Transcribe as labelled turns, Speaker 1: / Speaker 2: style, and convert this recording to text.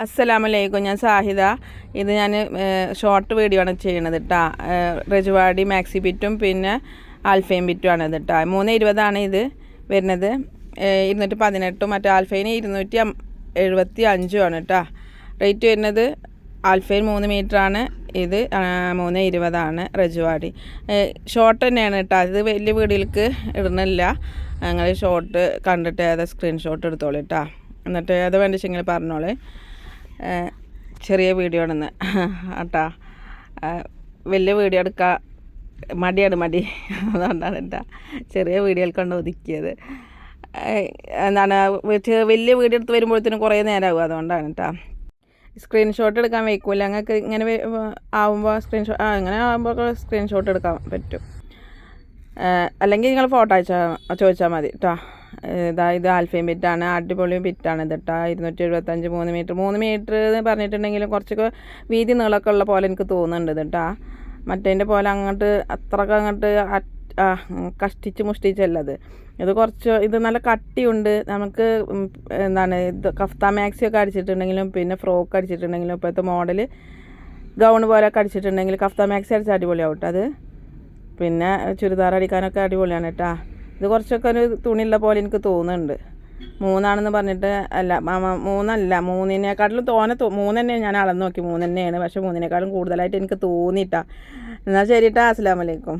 Speaker 1: അസ്സലാമലൈക്കും. ഞാൻ സാഹിദ. ഇത് ഞാൻ ഷോർട്ട് വീഡിയോ ആണ് ചെയ്യണത് കേട്ടോ. റജുവാടി മാക്സി ബിറ്റും പിന്നെ ആൽഫയും ബിറ്റും ആണ് ഇത് കേട്ടോ. 320 ഇത് വരുന്നത്. 218 മറ്റേ ആൽഫയിന് 275 ആണ് കേട്ടോ. റേറ്റ് വരുന്നത് ആൽഫയിൽ 3 മീറ്ററാണ്, ഇത് 320 റജുവാടി. ഷോർട്ട് തന്നെയാണ് കേട്ടോ. ഇത് വലിയ വീഡിയോയിലേക്ക് ഇടുന്നില്ല. ഞങ്ങൾ ഷോർട്ട് കണ്ടിട്ട് ഏതാ സ്ക്രീൻഷോട്ട് എടുത്തോളൂ കേട്ടോ. എന്നിട്ട് ഏതാ വേണ്ടിച്ചെങ്കിൽ പറഞ്ഞോളേ. ചെറിയ വീഡിയോ ആണെന്ന് കേട്ടോ. വലിയ വീഡിയോ എടുക്കാൻ മടി അതുകൊണ്ടാണ് കേട്ടോ ചെറിയ വീഡിയോയിൽ കൊണ്ട് ഒതുക്കിയത്. എന്താണ് വലിയ വീഡിയോ എടുത്ത് വരുമ്പോഴത്തേനും കുറേ നേരമാകും, അതുകൊണ്ടാണ് കേട്ടോ. സ്ക്രീൻഷോട്ട് എടുക്കാൻ വയ്ക്കില്ല. ഞങ്ങൾക്ക് ഇങ്ങനെ ആവുമ്പോൾ ഇങ്ങനെ ആകുമ്പോൾ സ്ക്രീൻഷോട്ട് എടുക്കാൻ പറ്റും. അല്ലെങ്കിൽ നിങ്ങൾ ഫോട്ടോ ചോദിച്ചാൽ മതി കേട്ടോ. ഇത് ആൽഫയും ബിറ്റാണ്, അടിപൊളി ബിറ്റാണ് ഇത് കേട്ടോ. 275 3 മീറ്റർ എന്ന് പറഞ്ഞിട്ടുണ്ടെങ്കിലും കുറച്ചൊക്കെ വീതി നീളമൊക്കെ ഉള്ള പോലെ എനിക്ക് തോന്നുന്നുണ്ട് ഇത് കേട്ടോ. മറ്റേതിൻ്റെ പോലെ അത്രയ്ക്ക് അങ്ങോട്ട് കഷ്ടിച്ച് മുഷ്ടിച്ചല്ലത്. ഇത് നല്ല കട്ടിയുണ്ട്. നമുക്ക് ഇത് കഫ്താ മാക്സി ഒക്കെ അടിച്ചിട്ടുണ്ടെങ്കിലും പിന്നെ ഫ്രോക്ക് അടിച്ചിട്ടുണ്ടെങ്കിലും ഇപ്പോഴത്തെ മോഡൽ ഗൗൺ പോലെയൊക്കെ അടിച്ചിട്ടുണ്ടെങ്കിൽ കഫ്താ മാക്സി അടിച്ചാൽ അടിപൊളിയാവും കേട്ടോ. അത് പിന്നെ ചുരിദാർ അടിക്കാനൊക്കെ അടിപൊളിയാണ് കേട്ടോ. ഇത് കുറച്ചൊക്കെ ഒരു തുണിയുള്ള പോലെ എനിക്ക് തോന്നുന്നുണ്ട്. 3 പറഞ്ഞിട്ട് അല്ല, 3 3നേക്കാട്ടിലും 3 തന്നെയാണ് ഞാൻ അളന്ന് നോക്കി. 3 തന്നെയാണ്, പക്ഷേ 3നേക്കാളും കൂടുതലായിട്ട് എനിക്ക് തോന്നിയിട്ടാ. എന്നാൽ ശരി കേട്ടോ. അസ്സലാമു അലൈക്കും.